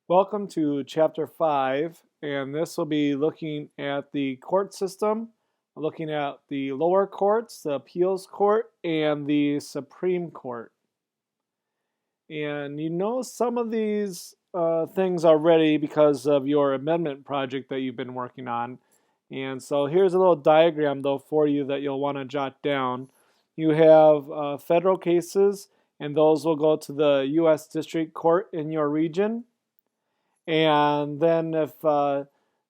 Welcome to Chapter 5, and this will be looking at the court system, looking at the lower courts, the appeals court, and the Supreme Court. And you know some of these things already because of your amendment project that you've been working on. And so here's a little diagram, though, for you that you'll want to jot down. You have federal cases, and those will go to the U.S. District Court in your region. And then if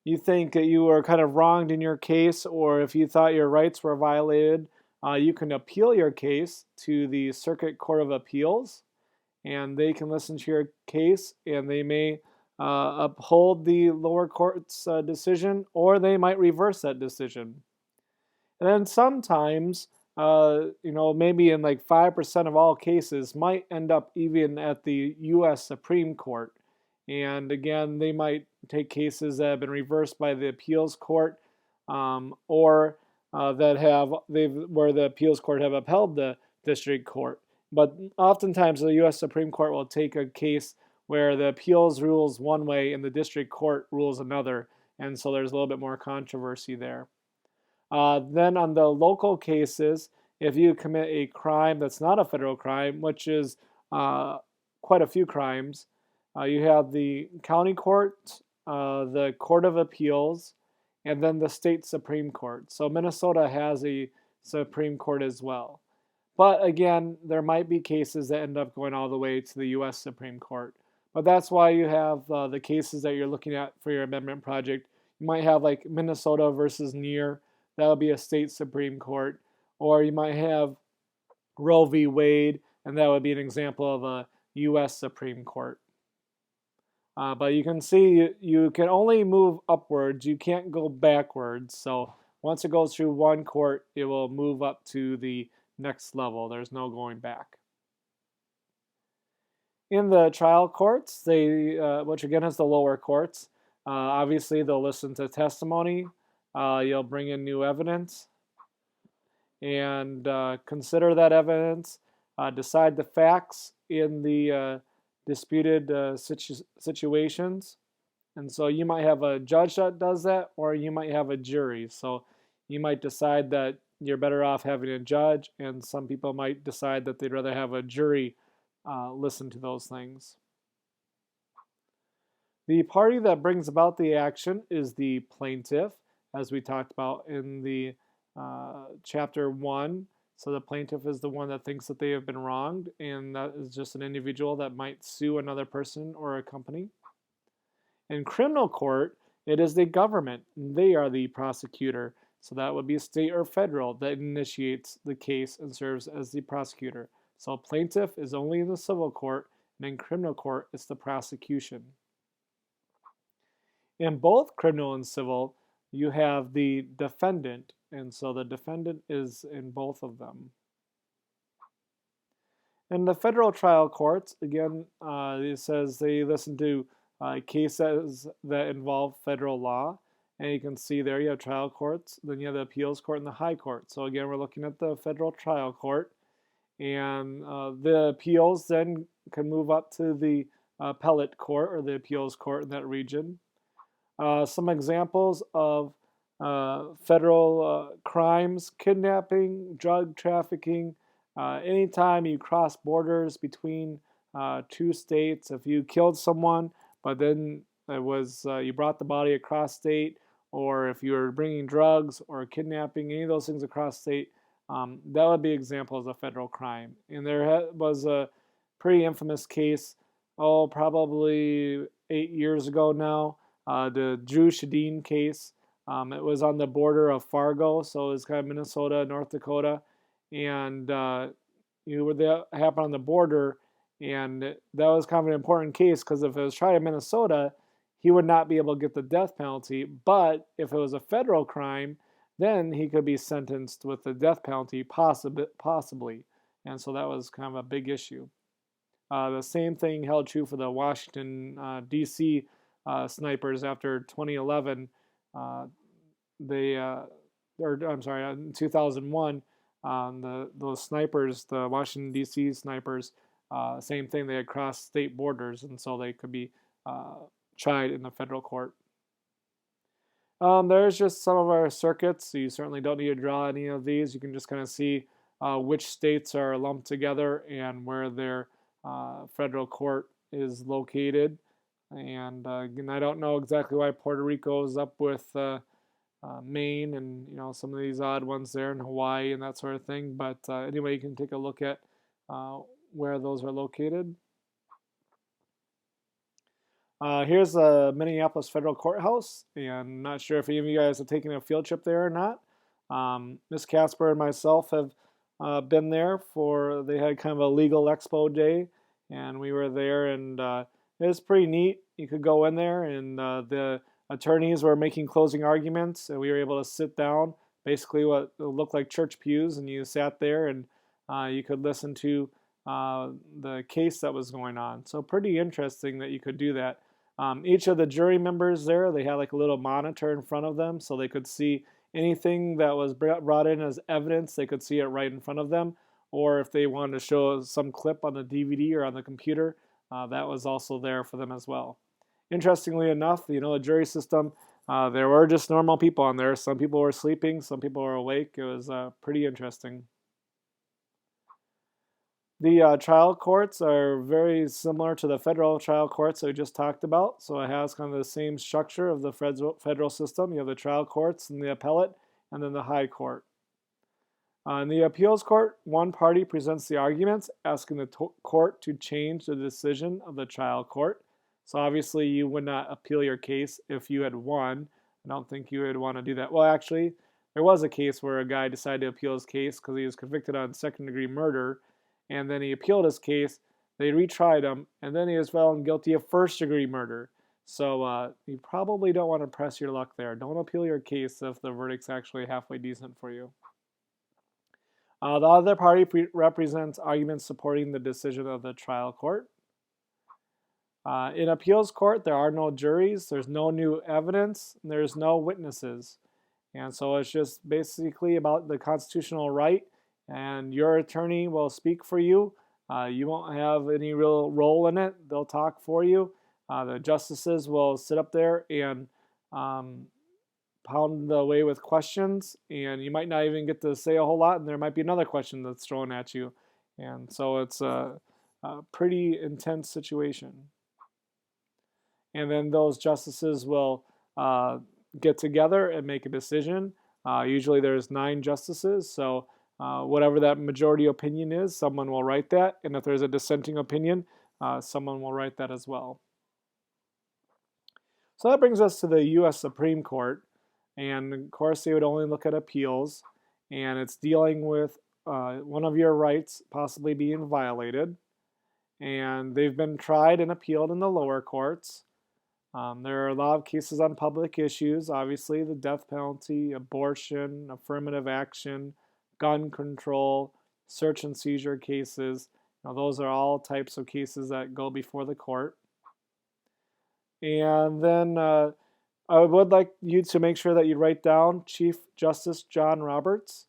you think that you were kind of wronged in your case, or if you thought your rights were violated, you can appeal your case to the Circuit Court of Appeals, and they can listen to your case, and they may uphold the lower court's decision, or they might reverse that decision. And then sometimes, maybe in like 5% of all cases, might end up even at the U.S. Supreme Court. And again, they might take cases that have been reversed by the appeals court, or that have where the appeals court have upheld the district court. But oftentimes, the U.S. Supreme Court will take a case where the appeals rules one way and the district court rules another, and so there's a little bit more controversy there. Then on the local cases, if you commit a crime that's not a federal crime, which is quite a few crimes, you have the county court, the Court of Appeals, and then the state Supreme Court. So Minnesota has a Supreme Court as well. But again, there might be cases that end up going all the way to the U.S. Supreme Court. But that's why you have the cases that you're looking at for your amendment project. You might have like Minnesota versus Neer. That would be a state Supreme Court. Or you might have Roe v. Wade, and that would be an example of a U.S. Supreme Court. But you can see you can only move upwards. You can't go backwards. So once it goes through one court, it will move up to the next level. There's no going back. In the trial courts, which again is the lower courts, obviously they'll listen to testimony. You'll bring in new evidence and consider that evidence, decide the facts in the disputed situations. And so you might have a judge that does that, or you might have a jury. So you might decide that you're better off having a judge, and some people might decide that they'd rather have a jury listen to those things. The party that brings about the action is the plaintiff, as we talked about in the chapter 1. So the plaintiff is the one that thinks that they have been wronged, and that is just an individual that might sue another person or a company. In criminal court, it is the government. They are the prosecutor. So that would be state or federal that initiates the case and serves as the prosecutor. So plaintiff is only in the civil court, and in criminal court, it's the prosecution. In both criminal and civil, you have the defendant, and so the defendant is in both of them. In the federal trial courts, again, it says they listen to cases that involve federal law, and you can see there you have trial courts, then you have the appeals court and the high court. So again, we're looking at the federal trial court, and the appeals then can move up to the appellate court or the appeals court in that region. Some examples of federal crimes: kidnapping, drug trafficking. Anytime you cross borders between two states, if you killed someone, but then it was you brought the body across state, or if you were bringing drugs or kidnapping, any of those things across state, that would be examples of federal crime. And there was a pretty infamous case, probably 8 years ago now, the Drew Shadeen case. It was on the border of Fargo, so it was kind of Minnesota, North Dakota, and that happened on the border, and that was kind of an important case because if it was tried in Minnesota, he would not be able to get the death penalty. But if it was a federal crime, then he could be sentenced with the death penalty, possibly. And so that was kind of a big issue. The same thing held true for the Washington, D.C. Snipers after 2011. In 2001, those snipers, the Washington D.C. snipers, same thing. They had crossed state borders, and so they could be tried in the federal court. There's just some of our circuits, so you certainly don't need to draw any of these. You can just kind of see which states are lumped together and where their federal court is located. And again, I don't know exactly why Puerto Rico is up with Maine and some of these odd ones there in Hawaii and that sort of thing. But anyway, you can take a look at where those are located. Here's the Minneapolis Federal Courthouse, and I'm not sure if any of you guys have taken a field trip there or not. Miss Casper and myself have been there they had kind of a legal expo day, and we were there, and it was pretty neat. You could go in there, and the attorneys were making closing arguments, and we were able to sit down, basically what looked like church pews, and you sat there, and you could listen to the case that was going on. So pretty interesting that you could do that. Each of the jury members there, they had like a little monitor in front of them so they could see anything that was brought in as evidence. They could see it right in front of them. Or if they wanted to show some clip on the DVD or on the computer, that was also there for them as well. Interestingly enough, the jury system, there were just normal people on there. Some people were sleeping, some people were awake. It was pretty interesting. The trial courts are very similar to the federal trial courts that we just talked about. So it has kind of the same structure of the federal system. You have the trial courts and the appellate, and then the high court. In the appeals court, one party presents the arguments, asking the court to change the decision of the trial court. So obviously you would not appeal your case if you had won. I don't think you would want to do that. Well, actually, there was a case where a guy decided to appeal his case because he was convicted on second-degree murder, and then he appealed his case. They retried him, and then he was found guilty of first-degree murder. So you probably don't want to press your luck there. Don't appeal your case if the verdict's actually halfway decent for you. The other party represents arguments supporting the decision of the trial court. In appeals court, there are no juries, there's no new evidence, and there's no witnesses. And so it's just basically about the constitutional right, and your attorney will speak for you. You won't have any real role in it. They'll talk for you. The justices will sit up there and pound away with questions, and you might not even get to say a whole lot, and there might be another question that's thrown at you. And so it's a pretty intense situation. And then those justices will get together and make a decision. Usually there's 9 justices, so whatever that majority opinion is, someone will write that. And if there's a dissenting opinion, someone will write that as well. So that brings us to the U.S. Supreme Court. And of course, they would only look at appeals. And it's dealing with one of your rights possibly being violated. And they've been tried and appealed in the lower courts. There are a lot of cases on public issues, obviously the death penalty, abortion, affirmative action, gun control, search and seizure cases. Those are all types of cases that go before the court. And then I would like you to make sure that you write down Chief Justice John Roberts.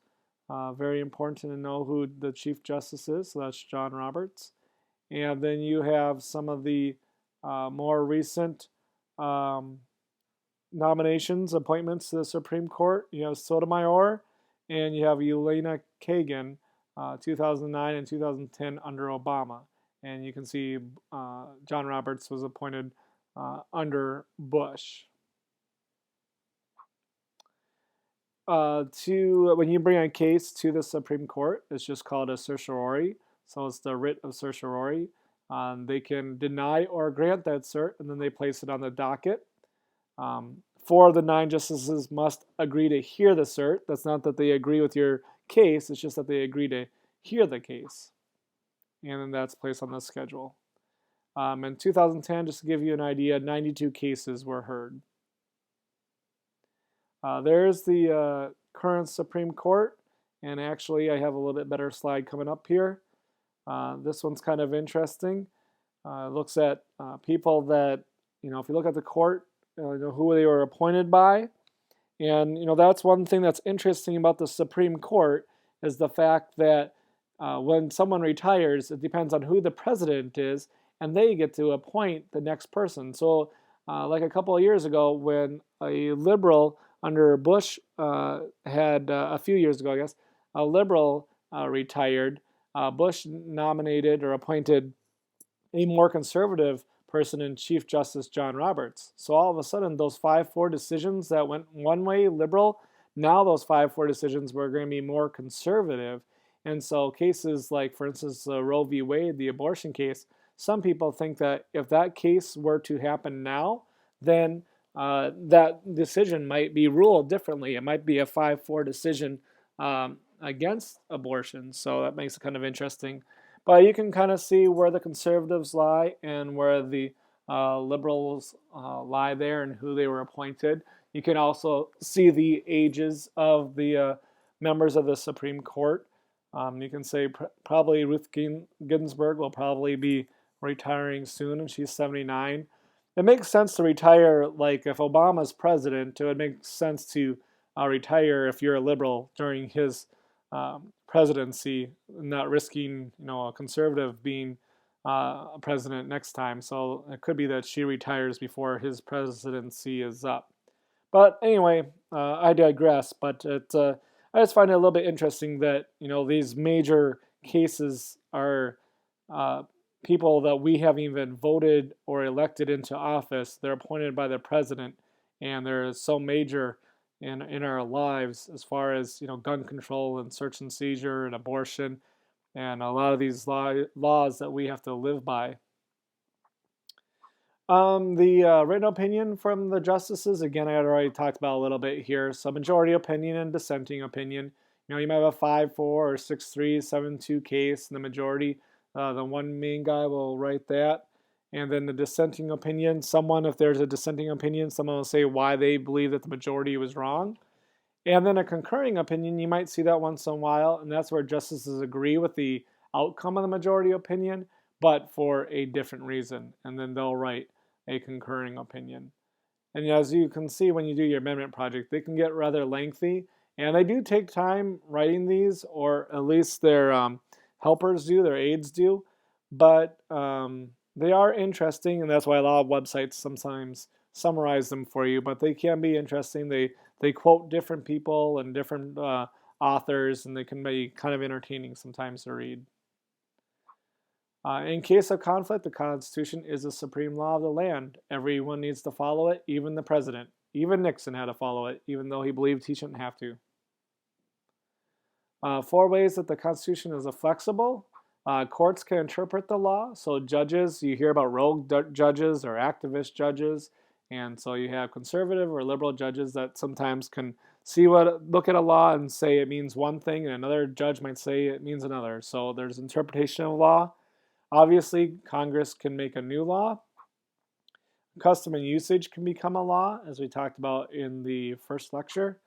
Very important to know who the Chief Justice is, so that's John Roberts. And then you have some of the more recent nominations, appointments to the Supreme Court. You have Sotomayor, and you have Elena Kagan, 2009 and 2010 under Obama. And you can see John Roberts was appointed under Bush. When you bring a case to the Supreme Court, it's just called a certiorari. So it's the writ of certiorari. They can deny or grant that cert, and then they place it on the docket. 4 of the 9 justices must agree to hear the cert. That's not that they agree with your case, it's just that they agree to hear the case. And then that's placed on the schedule. In 2010, just to give you an idea, 92 cases were heard. There's the current Supreme Court, and actually I have a little bit better slide coming up here. This one's kind of interesting. It looks at people that, if you look at the court, who they were appointed by. And, that's one thing that's interesting about the Supreme Court is the fact that when someone retires, it depends on who the president is, and they get to appoint the next person. So, like a couple of years ago, when a liberal under Bush had a few years ago, I guess, a liberal retired, Bush nominated or appointed a more conservative person in Chief Justice John Roberts. So all of a sudden, those 5-4 decisions that went one way, liberal, now those 5-4 decisions were going to be more conservative. And so cases like, for instance, Roe v. Wade, the abortion case, some people think that if that case were to happen now, then that decision might be ruled differently. It might be a 5-4 decision against abortion. So that makes it kind of interesting. But you can kind of see where the conservatives lie and where the liberals lie there and who they were appointed. You can also see the ages of the members of the Supreme Court. You can say probably Ruth Ginsburg will probably be retiring soon, and she's 79. It makes sense to retire, like if Obama's president, it would make sense to retire if you're a liberal during his presidency, not risking a conservative being president next time. So it could be that she retires before his presidency is up. But anyway, I digress. But I just find it a little bit interesting that these major cases are people that we haven't even voted or elected into office. They're appointed by the president, and they're so major in our lives as far as gun control and search and seizure and abortion and a lot of these laws that we have to live by. The written opinion from the justices, again, I had already talked about a little bit here. So majority opinion and dissenting opinion. You might have a 5-4 or 6-3, 7-2 case, and the majority, the one main guy will write that. And then the dissenting opinion, if there's a dissenting opinion, someone will say why they believe that the majority was wrong. And then a concurring opinion, you might see that once in a while, and that's where justices agree with the outcome of the majority opinion, but for a different reason. And then they'll write a concurring opinion. And as you can see when you do your amendment project, they can get rather lengthy, and they do take time writing these, or at least their helpers do, their aides do, but they are interesting, and that's why a lot of websites sometimes summarize them for you, but they can be interesting. They quote different people and different authors, and they can be kind of entertaining sometimes to read. In case of conflict, the Constitution is the supreme law of the land. Everyone needs to follow it, even the president. Even Nixon had to follow it, even though he believed he shouldn't have to. 4 ways that the Constitution is flexible. Courts can interpret the law. So judges, you hear about rogue judges or activist judges. And so you have conservative or liberal judges that sometimes can look at a law and say it means one thing, and another judge might say it means another. So there's interpretation of law. Obviously, Congress can make a new law. Custom and usage can become a law, as we talked about in the first lecture.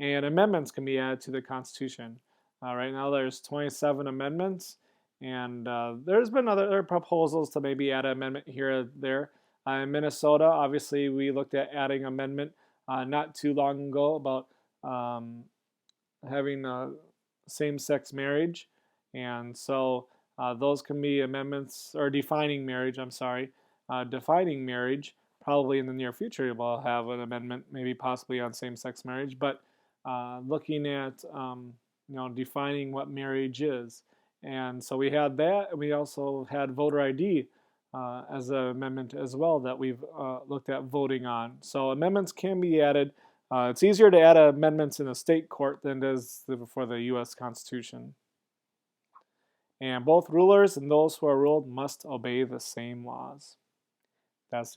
And amendments can be added to the Constitution. Right now there's 27 amendments, and there's been other proposals to maybe add an amendment here or there. In Minnesota, obviously, we looked at adding an amendment not too long ago about having same-sex marriage, and so those can be amendments, or defining marriage, defining marriage. Probably in the near future we'll have an amendment, maybe possibly on same-sex marriage, but looking at defining what marriage is. And so we had that, and we also had voter ID as an amendment as well that we've looked at voting on. So amendments can be added. It's easier to add amendments in a state court than it is for the U.S. Constitution. And both rulers and those who are ruled must obey the same laws. That's the